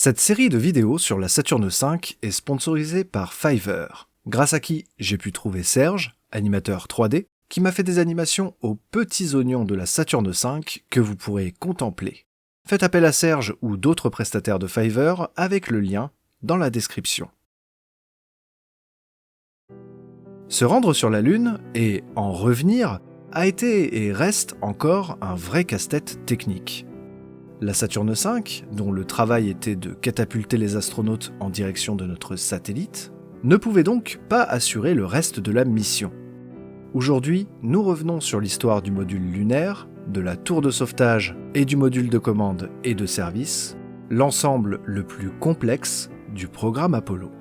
Cette série de vidéos sur la Saturn V est sponsorisée par Fiverr, grâce à qui j'ai pu trouver Serge, animateur 3D, qui m'a fait des animations aux petits oignons de la Saturn V que vous pourrez contempler. Faites appel à Serge ou d'autres prestataires de Fiverr avec le lien dans la description. Se rendre sur la Lune et en revenir a été et reste encore un vrai casse-tête technique. La Saturn V, dont le travail était de catapulter les astronautes en direction de notre satellite, ne pouvait donc pas assurer le reste de la mission. Aujourd'hui, nous revenons sur l'histoire du module lunaire, de la tour de sauvetage et du module de commande et de service, l'ensemble le plus complexe du programme Apollo.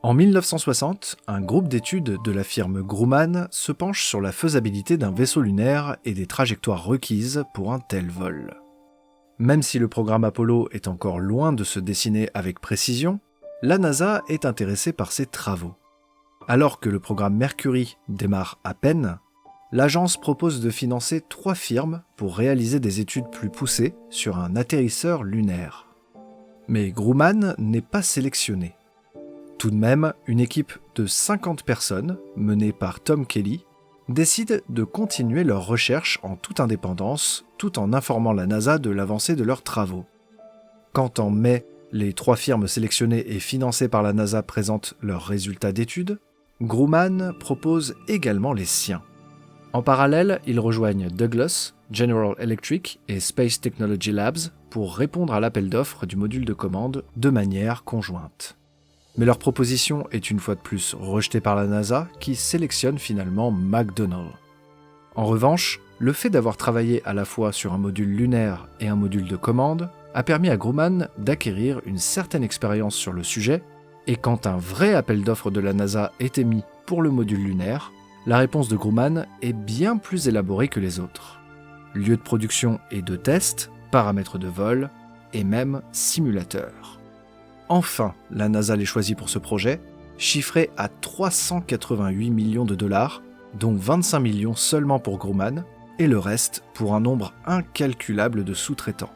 En 1960, un groupe d'études de la firme Grumman se penche sur la faisabilité d'un vaisseau lunaire et des trajectoires requises pour un tel vol. Même si le programme Apollo est encore loin de se dessiner avec précision, la NASA est intéressée par ces travaux. Alors que le programme Mercury démarre à peine, l'agence propose de financer 3 firmes pour réaliser des études plus poussées sur un atterrisseur lunaire. Mais Grumman n'est pas sélectionné. Tout de même, une équipe de 50 personnes, menée par Tom Kelly, décide de continuer leurs recherches en toute indépendance, tout en informant la NASA de l'avancée de leurs travaux. Quand en mai, les 3 firmes sélectionnées et financées par la NASA présentent leurs résultats d'études, Grumman propose également les siens. En parallèle, ils rejoignent Douglas, General Electric et Space Technology Labs pour répondre à l'appel d'offres du module de commande de manière conjointe. Mais leur proposition est une fois de plus rejetée par la NASA qui sélectionne finalement McDonnell. En revanche, le fait d'avoir travaillé à la fois sur un module lunaire et un module de commande a permis à Grumman d'acquérir une certaine expérience sur le sujet, et quand un vrai appel d'offres de la NASA est émis pour le module lunaire, la réponse de Grumman est bien plus élaborée que les autres. Lieu de production et de test, paramètres de vol et même simulateur. Enfin, la NASA les choisit pour ce projet, chiffré à 388 millions de dollars, dont 25 millions seulement pour Grumman, et le reste pour un nombre incalculable de sous-traitants.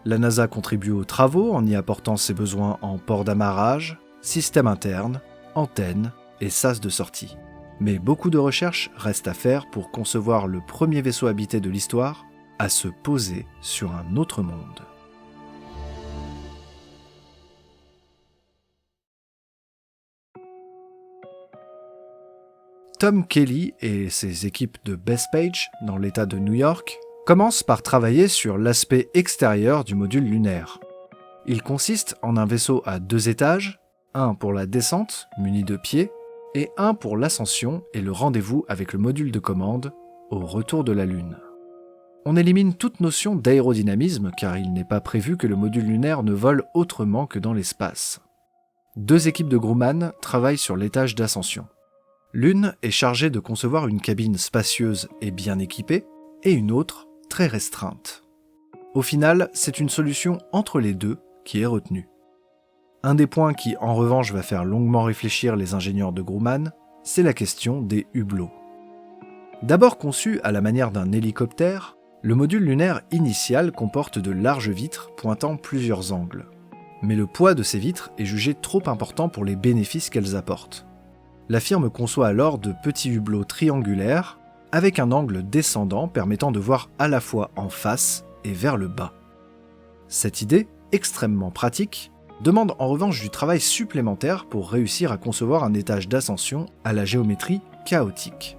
La NASA contribue aux travaux en y apportant ses besoins en port d'amarrage, système interne, antennes et sas de sortie. Mais beaucoup de recherches restent à faire pour concevoir le premier vaisseau habité de l'histoire à se poser sur un autre monde. Tom Kelly et ses équipes de Bethpage, dans l'État de New York, commencent par travailler sur l'aspect extérieur du module lunaire. Il consiste en un vaisseau à 2 étages, un pour la descente, muni de pieds, et un pour l'ascension et le rendez-vous avec le module de commande au retour de la Lune. On élimine toute notion d'aérodynamisme car il n'est pas prévu que le module lunaire ne vole autrement que dans l'espace. 2 équipes de Grumman travaillent sur l'étage d'ascension. L'une est chargée de concevoir une cabine spacieuse et bien équipée, et une autre très restreinte. Au final, c'est une solution entre les deux qui est retenue. Un des points qui, en revanche, va faire longuement réfléchir les ingénieurs de Grumman, c'est la question des hublots. D'abord conçu à la manière d'un hélicoptère, le module lunaire initial comporte de larges vitres pointant plusieurs angles. Mais le poids de ces vitres est jugé trop important pour les bénéfices qu'elles apportent. La firme conçoit alors de petits hublots triangulaires avec un angle descendant permettant de voir à la fois en face et vers le bas. Cette idée, extrêmement pratique, demande en revanche du travail supplémentaire pour réussir à concevoir un étage d'ascension à la géométrie chaotique.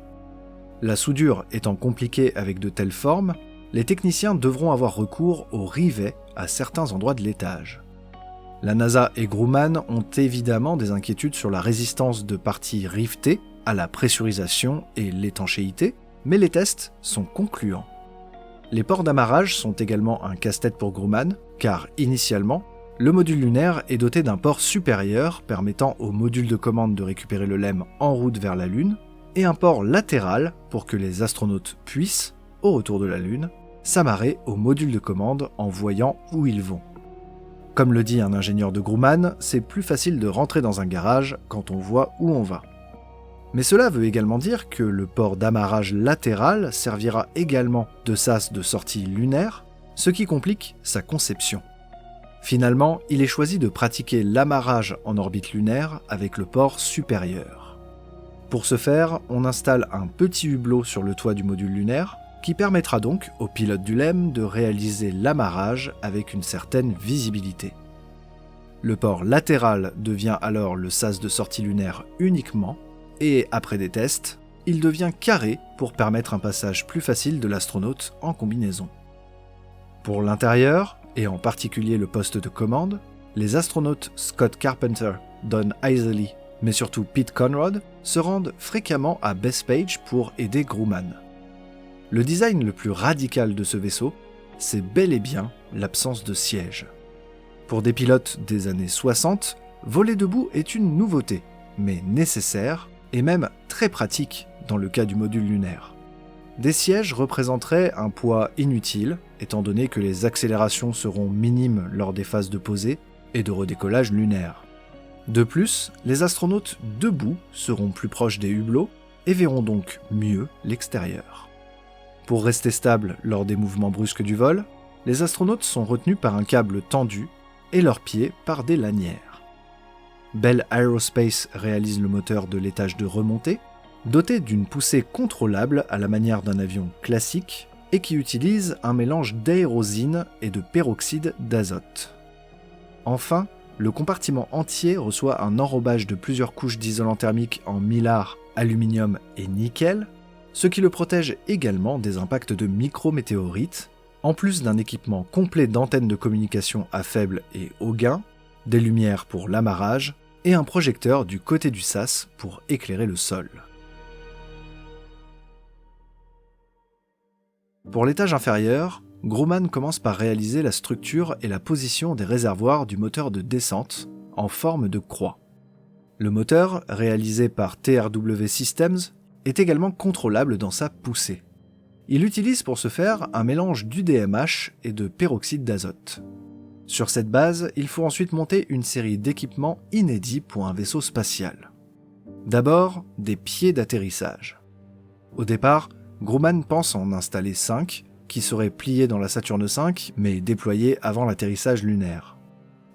La soudure étant compliquée avec de telles formes, les techniciens devront avoir recours aux rivets à certains endroits de l'étage. La NASA et Grumman ont évidemment des inquiétudes sur la résistance de parties rivetées à la pressurisation et l'étanchéité, mais les tests sont concluants. Les ports d'amarrage sont également un casse-tête pour Grumman, car initialement, le module lunaire est doté d'un port supérieur permettant au module de commande de récupérer le LEM en route vers la Lune, et un port latéral pour que les astronautes puissent, au retour de la Lune, s'amarrer au module de commande en voyant où ils vont. Comme le dit un ingénieur de Grumman, c'est plus facile de rentrer dans un garage quand on voit où on va. Mais cela veut également dire que le port d'amarrage latéral servira également de sas de sortie lunaire, ce qui complique sa conception. Finalement, il est choisi de pratiquer l'amarrage en orbite lunaire avec le port supérieur. Pour ce faire, on installe un petit hublot sur le toit du module lunaire, qui permettra donc au pilote du LEM de réaliser l'amarrage avec une certaine visibilité. Le port latéral devient alors le sas de sortie lunaire uniquement, et après des tests, il devient carré pour permettre un passage plus facile de l'astronaute en combinaison. Pour l'intérieur, et en particulier le poste de commande, les astronautes Scott Carpenter, Don Isley, mais surtout Pete Conrad, se rendent fréquemment à Bethpage pour aider Grumman. Le design le plus radical de ce vaisseau, c'est bel et bien l'absence de siège. Pour des pilotes des années 60, voler debout est une nouveauté, mais nécessaire et même très pratique dans le cas du module lunaire. Des sièges représenteraient un poids inutile, étant donné que les accélérations seront minimes lors des phases de posée et de redécollage lunaire. De plus, les astronautes debout seront plus proches des hublots et verront donc mieux l'extérieur. Pour rester stable lors des mouvements brusques du vol, les astronautes sont retenus par un câble tendu et leurs pieds par des lanières. Bell Aerospace réalise le moteur de l'étage de remontée, doté d'une poussée contrôlable à la manière d'un avion classique et qui utilise un mélange d'aérosine et de peroxyde d'azote. Enfin, le compartiment entier reçoit un enrobage de plusieurs couches d'isolant thermique en mylar, aluminium et nickel, ce qui le protège également des impacts de micrométéorites, en plus d'un équipement complet d'antennes de communication à faible et haut gain, des lumières pour l'amarrage et un projecteur du côté du sas pour éclairer le sol. Pour l'étage inférieur, Grumman commence par réaliser la structure et la position des réservoirs du moteur de descente en forme de croix. Le moteur, réalisé par TRW Systems, est également contrôlable dans sa poussée. Il utilise pour ce faire un mélange d'UDMH et de peroxyde d'azote. Sur cette base, il faut ensuite monter une série d'équipements inédits pour un vaisseau spatial. D'abord, des pieds d'atterrissage. Au départ, Grumman pense en installer 5, qui seraient pliés dans la Saturne V, mais déployés avant l'atterrissage lunaire.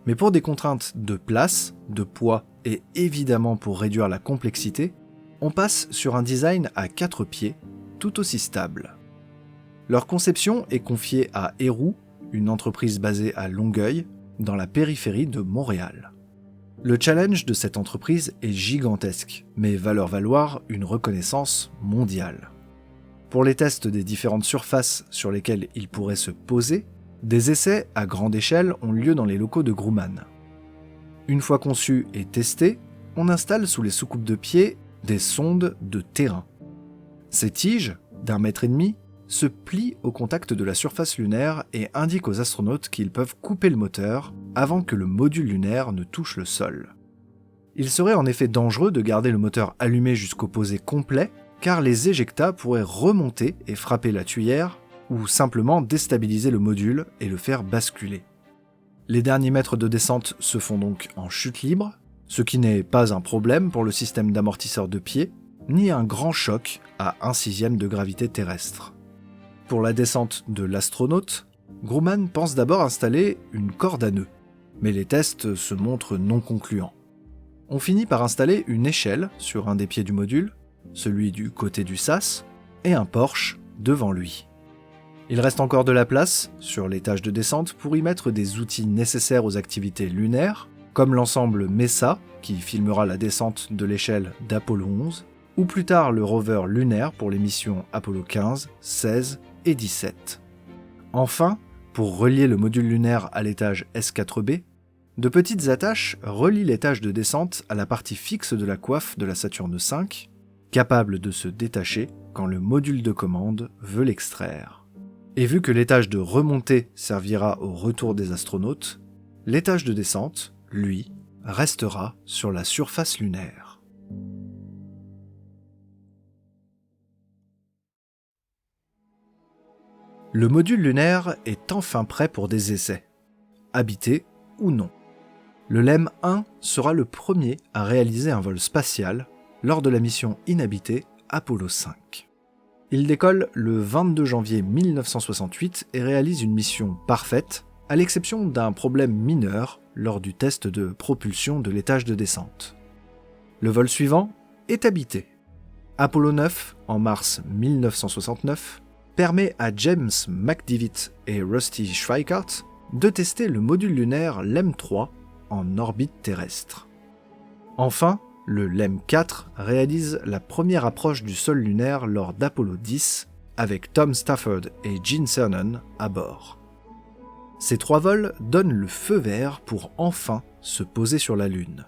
Mais pour des contraintes de place, de poids et évidemment pour réduire la complexité, on passe sur un design à 4 pieds, tout aussi stable. Leur conception est confiée à Héroux, une entreprise basée à Longueuil, dans la périphérie de Montréal. Le challenge de cette entreprise est gigantesque, mais va leur valoir une reconnaissance mondiale. Pour les tests des différentes surfaces sur lesquelles ils pourraient se poser, des essais à grande échelle ont lieu dans les locaux de Grumman. Une fois conçus et testés, on installe sous les soucoupes de pied des sondes de terrain. Ces tiges, d'1,5 mètre, se plient au contact de la surface lunaire et indiquent aux astronautes qu'ils peuvent couper le moteur avant que le module lunaire ne touche le sol. Il serait en effet dangereux de garder le moteur allumé jusqu'au posé complet, car les éjectats pourraient remonter et frapper la tuyère, ou simplement déstabiliser le module et le faire basculer. Les derniers mètres de descente se font donc en chute libre, ce qui n'est pas un problème pour le système d'amortisseur de pied, ni un grand choc à 1/6 de gravité terrestre. Pour la descente de l'astronaute, Grumman pense d'abord installer une corde à nœuds, mais les tests se montrent non concluants. On finit par installer une échelle sur un des pieds du module, celui du côté du sas, et un porche devant lui. Il reste encore de la place, sur l'étage de descente, pour y mettre des outils nécessaires aux activités lunaires, comme l'ensemble MESA, qui filmera la descente de l'échelle d'Apollo 11, ou plus tard le rover lunaire pour les missions Apollo 15, 16 et 17. Enfin, pour relier le module lunaire à l'étage S4B, de petites attaches relient l'étage de descente à la partie fixe de la coiffe de la Saturne V, capable de se détacher quand le module de commande veut l'extraire. Et vu que l'étage de remontée servira au retour des astronautes, l'étage de descente, lui, restera sur la surface lunaire. Le module lunaire est enfin prêt pour des essais, habité ou non. Le LEM 1 sera le premier à réaliser un vol spatial lors de la mission inhabitée Apollo 5. Il décolle le 22 janvier 1968 et réalise une mission parfaite, à l'exception d'un problème mineur lors du test de propulsion de l'étage de descente. Le vol suivant est habité. Apollo 9, en mars 1969, permet à James McDivitt et Rusty Schweickart de tester le module lunaire LEM 3 en orbite terrestre. Enfin, le LEM 4 réalise la première approche du sol lunaire lors d'Apollo 10 avec Tom Stafford et Gene Cernan à bord. Ces 3 vols donnent le feu vert pour enfin se poser sur la Lune.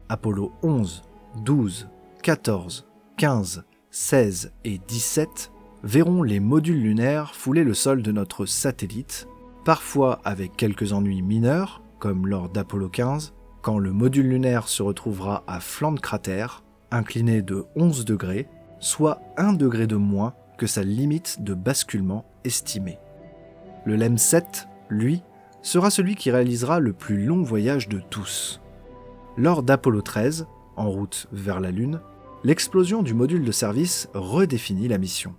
Apollo 11, 12, 14, 15, 16 et 17 verront les modules lunaires fouler le sol de notre satellite, parfois avec quelques ennuis mineurs, comme lors d'Apollo 15, quand le module lunaire se retrouvera à flanc de cratère, incliné de 11 degrés, soit 1 degré de moins que sa limite de basculement estimée. Le LEM 7, lui, sera celui qui réalisera le plus long voyage de tous. Lors d'Apollo 13, en route vers la Lune, l'explosion du module de service redéfinit la mission.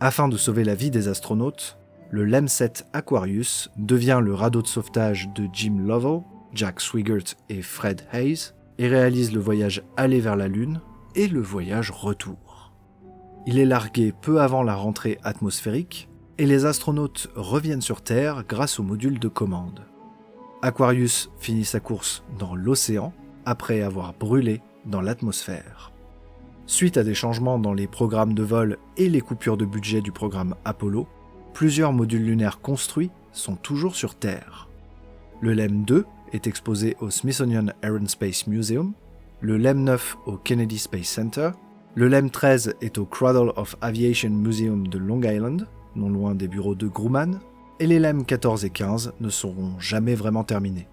Afin de sauver la vie des astronautes, le LEM 7 Aquarius devient le radeau de sauvetage de Jim Lovell, Jack Swigert et Fred Hayes, et réalise le voyage aller vers la Lune et le voyage retour. Il est largué peu avant la rentrée atmosphérique, et les astronautes reviennent sur Terre grâce au module de commande. Aquarius finit sa course dans l'océan, après avoir brûlé dans l'atmosphère. Suite à des changements dans les programmes de vol et les coupures de budget du programme Apollo, plusieurs modules lunaires construits sont toujours sur Terre. Le LEM 2 est exposé au Smithsonian Air and Space Museum, le LEM 9 au Kennedy Space Center, le LEM 13 est au Cradle of Aviation Museum de Long Island, non loin des bureaux de Grumman, et les LEM 14 et 15 ne seront jamais vraiment terminés.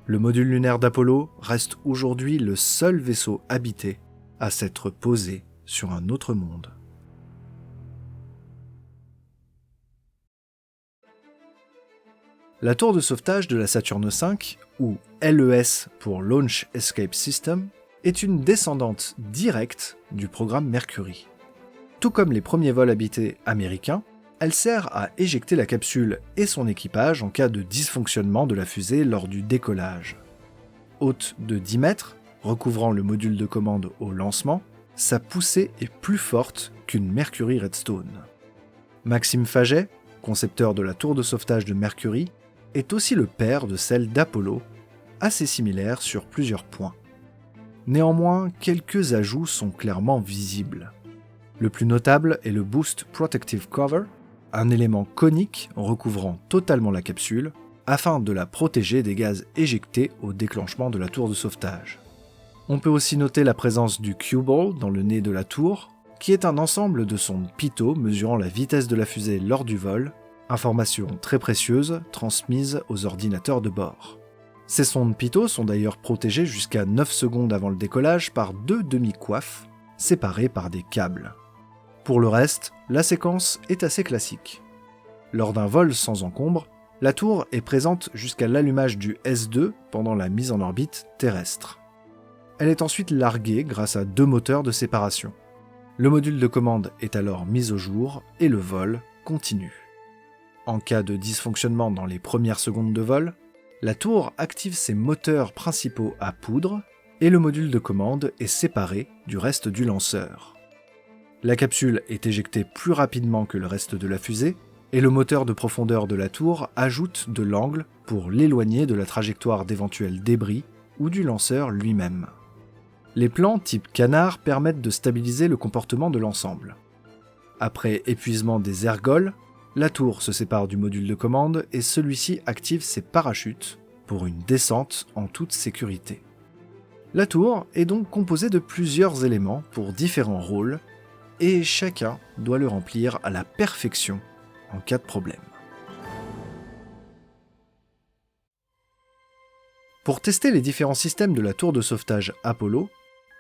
Le module lunaire d'Apollo reste aujourd'hui le seul vaisseau habité à s'être posé sur un autre monde. La tour de sauvetage de la Saturne V, ou LES pour Launch Escape System, est une descendante directe du programme Mercury. Tout comme les premiers vols habités américains, elle sert à éjecter la capsule et son équipage en cas de dysfonctionnement de la fusée lors du décollage. Haute de 10 mètres, recouvrant le module de commande au lancement, sa poussée est plus forte qu'une Mercury Redstone. Maxime Faget, concepteur de la tour de sauvetage de Mercury, est aussi le père de celle d'Apollo, assez similaire sur plusieurs points. Néanmoins, quelques ajouts sont clairement visibles. Le plus notable est le Boost Protective Cover, un élément conique recouvrant totalement la capsule, afin de la protéger des gaz éjectés au déclenchement de la tour de sauvetage. On peut aussi noter la présence du Q-Ball dans le nez de la tour, qui est un ensemble de sondes pitot mesurant la vitesse de la fusée lors du vol, information très précieuse transmise aux ordinateurs de bord. Ces sondes pitot sont d'ailleurs protégées jusqu'à 9 secondes avant le décollage par 2 demi-coiffes, séparées par des câbles. Pour le reste, la séquence est assez classique. Lors d'un vol sans encombre, la tour est présente jusqu'à l'allumage du S2 pendant la mise en orbite terrestre. Elle est ensuite larguée grâce à 2 moteurs de séparation. Le module de commande est alors mis au jour et le vol continue. En cas de dysfonctionnement dans les premières secondes de vol, la tour active ses moteurs principaux à poudre et le module de commande est séparé du reste du lanceur. La capsule est éjectée plus rapidement que le reste de la fusée et le moteur de profondeur de la tour ajoute de l'angle pour l'éloigner de la trajectoire d'éventuels débris ou du lanceur lui-même. Les plans type canard permettent de stabiliser le comportement de l'ensemble. Après épuisement des ergols, la tour se sépare du module de commande et celui-ci active ses parachutes pour une descente en toute sécurité. La tour est donc composée de plusieurs éléments pour différents rôles et chacun doit le remplir à la perfection en cas de problème. Pour tester les différents systèmes de la tour de sauvetage Apollo,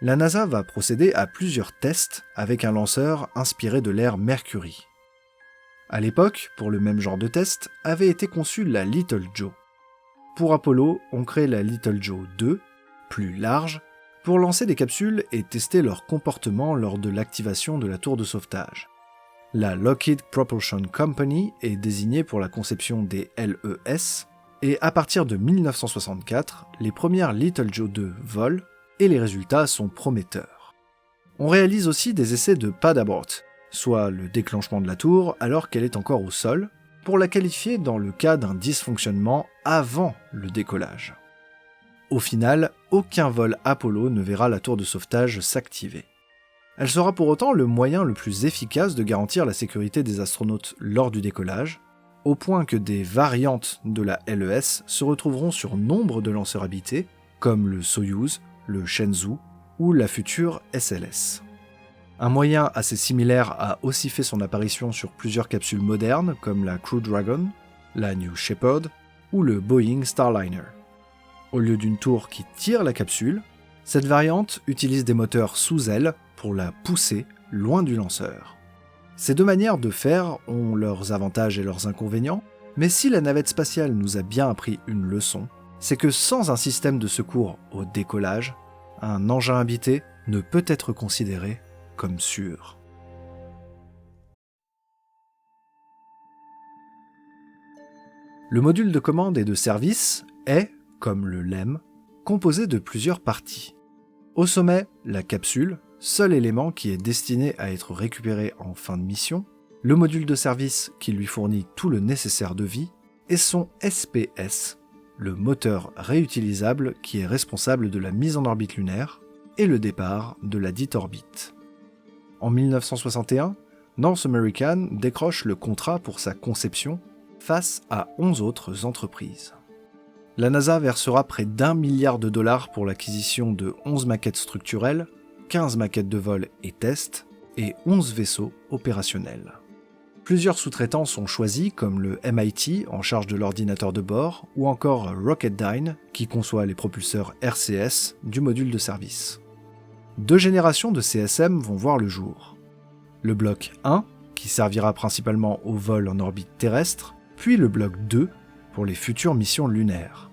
la NASA va procéder à plusieurs tests avec un lanceur inspiré de l'ère Mercury. À l'époque, pour le même genre de test, avait été conçue la Little Joe. Pour Apollo, on crée la Little Joe 2, plus large, pour lancer des capsules et tester leur comportement lors de l'activation de la tour de sauvetage. La Lockheed Propulsion Company est désignée pour la conception des LES, et à partir de 1964, les premières Little Joe 2 volent, et les résultats sont prometteurs. On réalise aussi des essais de pad abort, soit le déclenchement de la tour alors qu'elle est encore au sol, pour la qualifier dans le cas d'un dysfonctionnement avant le décollage. Au final, aucun vol Apollo ne verra la tour de sauvetage s'activer. Elle sera pour autant le moyen le plus efficace de garantir la sécurité des astronautes lors du décollage, au point que des variantes de la LES se retrouveront sur nombre de lanceurs habités, comme le Soyouz, le Shenzhou ou la future SLS. Un moyen assez similaire a aussi fait son apparition sur plusieurs capsules modernes, comme la Crew Dragon, la New Shepard ou le Boeing Starliner. Au lieu d'une tour qui tire la capsule, cette variante utilise des moteurs sous elle pour la pousser loin du lanceur. Ces deux manières de faire ont leurs avantages et leurs inconvénients, mais si la navette spatiale nous a bien appris une leçon, c'est que sans un système de secours au décollage, un engin habité ne peut être considéré comme sûr. Le module de commande et de service est, comme le LEM, composé de plusieurs parties. Au sommet, la capsule, seul élément qui est destiné à être récupéré en fin de mission, le module de service qui lui fournit tout le nécessaire de vie, et son SPS, le moteur réutilisable qui est responsable de la mise en orbite lunaire et le départ de la dite orbite. En 1961, North American décroche le contrat pour sa conception face à 11 autres entreprises. La NASA versera près d'$1 milliard pour l'acquisition de 11 maquettes structurelles, 15 maquettes de vol et tests, et 11 vaisseaux opérationnels. Plusieurs sous-traitants sont choisis comme le MIT en charge de l'ordinateur de bord ou encore Rocketdyne qui conçoit les propulseurs RCS du module de service. 2 générations de CSM vont voir le jour. Le bloc 1 qui servira principalement au vol en orbite terrestre, puis le bloc 2 pour les futures missions lunaires.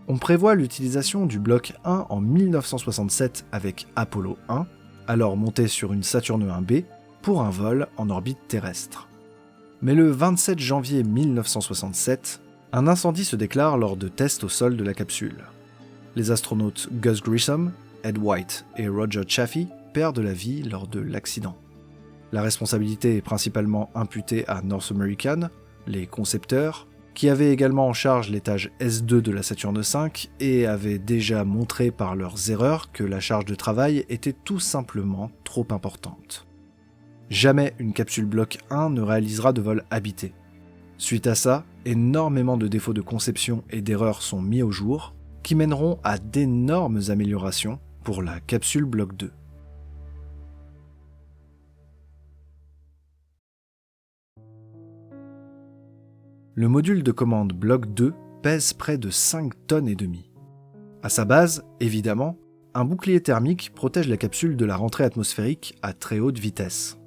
On prévoit l'utilisation du bloc 1 en 1967 avec Apollo 1, alors monté sur une Saturne 1B, pour un vol en orbite terrestre. Mais le 27 janvier 1967, un incendie se déclare lors de tests au sol de la capsule. Les astronautes Gus Grissom, Ed White et Roger Chaffee perdent la vie lors de l'accident. La responsabilité est principalement imputée à North American, les concepteurs, qui avaient également en charge l'étage S2 de la Saturne V et avaient déjà montré par leurs erreurs que la charge de travail était tout simplement trop importante. Jamais une capsule bloc 1 ne réalisera de vol habité. Suite à ça, énormément de défauts de conception et d'erreurs sont mis au jour, qui mèneront à d'énormes améliorations pour la capsule bloc 2. Le module de commande bloc 2 pèse près de 5 tonnes et demie. À sa base, évidemment, un bouclier thermique protège la capsule de la rentrée atmosphérique à très haute vitesse.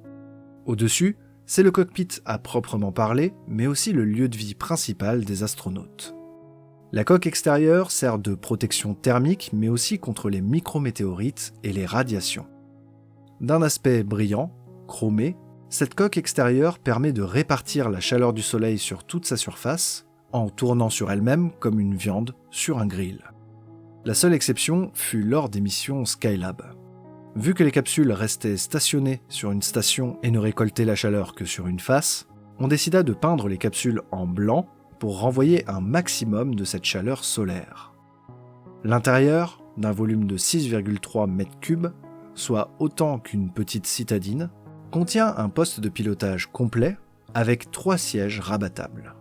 Au-dessus, c'est le cockpit à proprement parler, mais aussi le lieu de vie principal des astronautes. La coque extérieure sert de protection thermique, mais aussi contre les micrométéorites et les radiations. D'un aspect brillant, chromé, cette coque extérieure permet de répartir la chaleur du soleil sur toute sa surface, en tournant sur elle-même comme une viande sur un grill. La seule exception fut lors des missions Skylab. Vu que les capsules restaient stationnées sur une station et ne récoltaient la chaleur que sur une face, on décida de peindre les capsules en blanc pour renvoyer un maximum de cette chaleur solaire. L'intérieur, d'un volume de 6,3 m3, soit autant qu'une petite citadine, contient un poste de pilotage complet avec 3 sièges rabattables.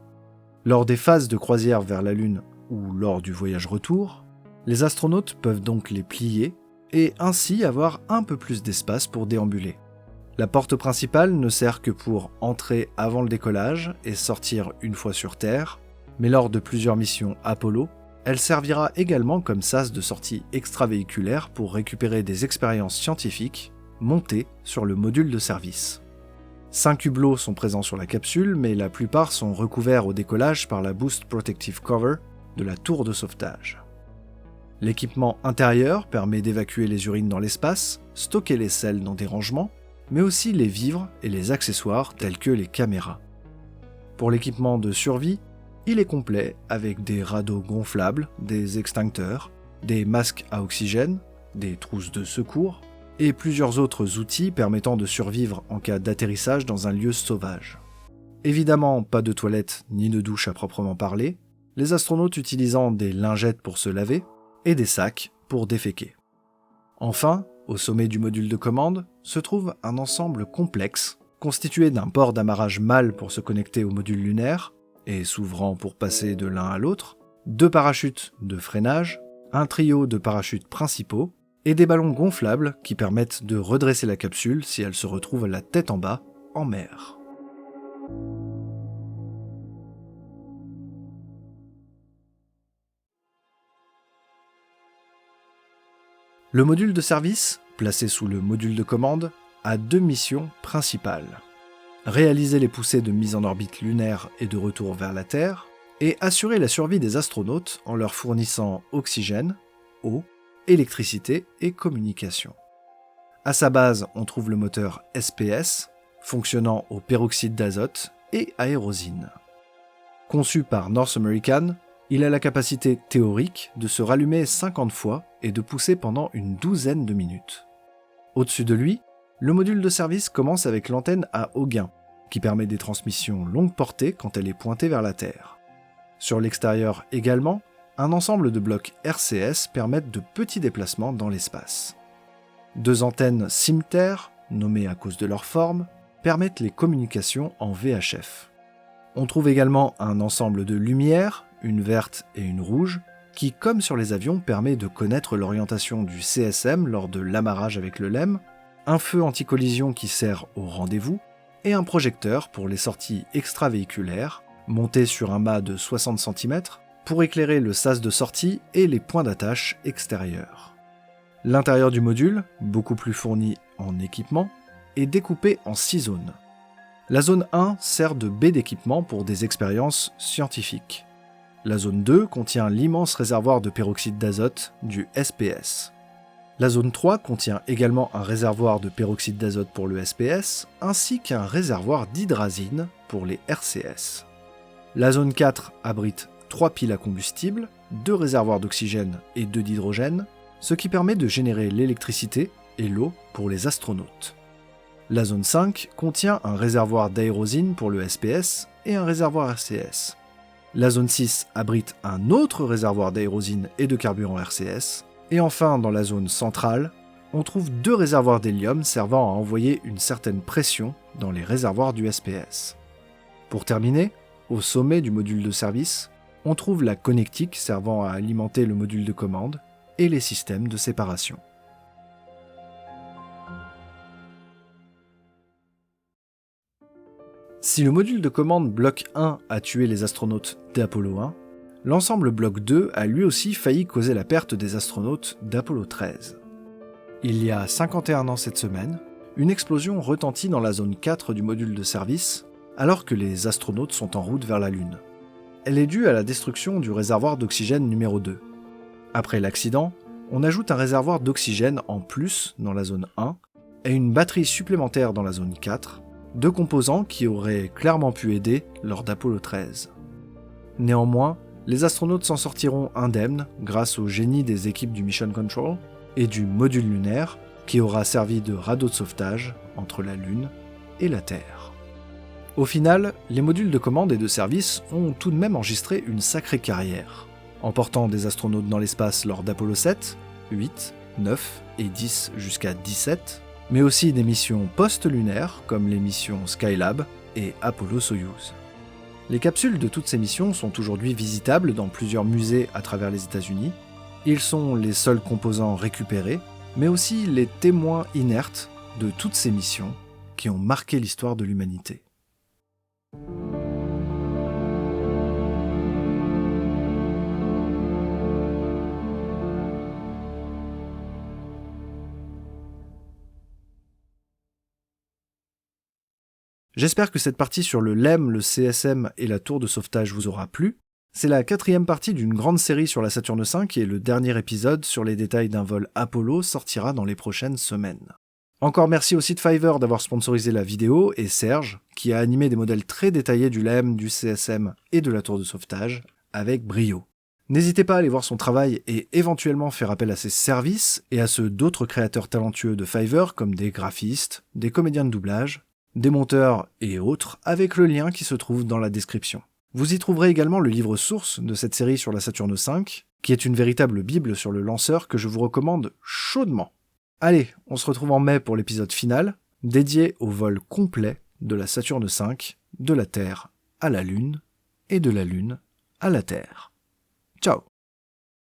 Lors des phases de croisière vers la Lune ou lors du voyage retour, les astronautes peuvent donc les plier et ainsi avoir un peu plus d'espace pour déambuler. La porte principale ne sert que pour entrer avant le décollage et sortir une fois sur Terre, mais lors de plusieurs missions Apollo, elle servira également comme sas de sortie extravéhiculaire pour récupérer des expériences scientifiques montées sur le module de service. 5 hublots sont présents sur la capsule, mais la plupart sont recouverts au décollage par la Boost Protective Cover de la tour de sauvetage. L'équipement intérieur permet d'évacuer les urines dans l'espace, stocker les selles dans des rangements, mais aussi les vivres et les accessoires tels que les caméras. Pour l'équipement de survie, il est complet avec des radeaux gonflables, des extincteurs, des masques à oxygène, des trousses de secours et plusieurs autres outils permettant de survivre en cas d'atterrissage dans un lieu sauvage. Évidemment, pas de toilette ni de douche à proprement parler, les astronautes utilisant des lingettes pour se laver et des sacs pour déféquer. Enfin, au sommet du module de commande, se trouve un ensemble complexe constitué d'un port d'amarrage mâle pour se connecter au module lunaire et s'ouvrant pour passer de l'un à l'autre, 2 parachutes de freinage, un trio de parachutes principaux et des ballons gonflables qui permettent de redresser la capsule si elle se retrouve la tête en bas en mer. Le module de service, placé sous le module de commande, a 2 missions principales. Réaliser les poussées de mise en orbite lunaire et de retour vers la Terre, et assurer la survie des astronautes en leur fournissant oxygène, eau, électricité et communication. À sa base, on trouve le moteur SPS, fonctionnant au peroxyde d'azote et aérosine. Conçu par North American, il a la capacité théorique de se rallumer 50 fois et de pousser pendant une 12aine de minutes. Au-dessus de lui, le module de service commence avec l'antenne à haut gain, qui permet des transmissions longue portée quand elle est pointée vers la Terre. Sur l'extérieur également, un ensemble de blocs RCS permettent de petits déplacements dans l'espace. 2 antennes SIMTER, nommées à cause de leur forme, permettent les communications en VHF. On trouve également un ensemble de lumières, une verte et une rouge, qui, comme sur les avions, permet de connaître l'orientation du CSM lors de l'amarrage avec le LEM, un feu anti-collision qui sert au rendez-vous, et un projecteur pour les sorties extravéhiculaires, monté sur un mât de 60 cm, pour éclairer le sas de sortie et les points d'attache extérieurs. L'intérieur du module, beaucoup plus fourni en équipement, est découpé en 6 zones. La zone 1 sert de baie d'équipement pour des expériences scientifiques. La zone 2 contient l'immense réservoir de peroxyde d'azote du SPS. La zone 3 contient également un réservoir de peroxyde d'azote pour le SPS, ainsi qu'un réservoir d'hydrazine pour les RCS. La zone 4 abrite 3 piles à combustible, 2 réservoirs d'oxygène et 2 d'hydrogène, ce qui permet de générer l'électricité et l'eau pour les astronautes. La zone 5 contient un réservoir d'aérosine pour le SPS et un réservoir RCS. La zone 6 abrite un autre réservoir d'aérosine et de carburant RCS. Et enfin, dans la zone centrale, on trouve 2 réservoirs d'hélium servant à envoyer une certaine pression dans les réservoirs du SPS. Pour terminer, au sommet du module de service, on trouve la connectique servant à alimenter le module de commande et les systèmes de séparation. Si le module de commande bloc 1 a tué les astronautes d'Apollo 1, l'ensemble bloc 2 a lui aussi failli causer la perte des astronautes d'Apollo 13. Il y a 51 ans cette semaine, une explosion retentit dans la zone 4 du module de service, alors que les astronautes sont en route vers la Lune. Elle est due à la destruction du réservoir d'oxygène numéro 2. Après l'accident, on ajoute un réservoir d'oxygène en plus dans la zone 1 et une batterie supplémentaire dans la zone 4, 2 composants qui auraient clairement pu aider lors d'Apollo 13. Néanmoins, les astronautes s'en sortiront indemnes grâce au génie des équipes du Mission Control et du module lunaire qui aura servi de radeau de sauvetage entre la Lune et la Terre. Au final, les modules de commande et de service ont tout de même enregistré une sacrée carrière, emportant des astronautes dans l'espace lors d'Apollo 7, 8, 9 et 10 jusqu'à 17, mais aussi des missions post-lunaires comme les missions Skylab et Apollo-Soyuz. Les capsules de toutes ces missions sont aujourd'hui visitables dans plusieurs musées à travers les États-Unis. Ils sont les seuls composants récupérés, mais aussi les témoins inertes de toutes ces missions, qui ont marqué l'histoire de l'humanité. J'espère que cette partie sur le LEM, le CSM et la tour de sauvetage vous aura plu. C'est la 4e partie d'une grande série sur la Saturne V et le dernier épisode sur les détails d'un vol Apollo sortira dans les prochaines semaines. Encore merci au site Fiverr d'avoir sponsorisé la vidéo et Serge, qui a animé des modèles très détaillés du LEM, du CSM et de la tour de sauvetage avec brio. N'hésitez pas à aller voir son travail et éventuellement faire appel à ses services et à ceux d'autres créateurs talentueux de Fiverr comme des graphistes, des comédiens de doublage, des monteurs et autres, avec le lien qui se trouve dans la description. Vous y trouverez également le livre source de cette série sur la Saturne V, qui est une véritable bible sur le lanceur que je vous recommande chaudement. Allez, on se retrouve en mai pour l'épisode final, dédié au vol complet de la Saturne V, de la Terre à la Lune, et de la Lune à la Terre. Ciao!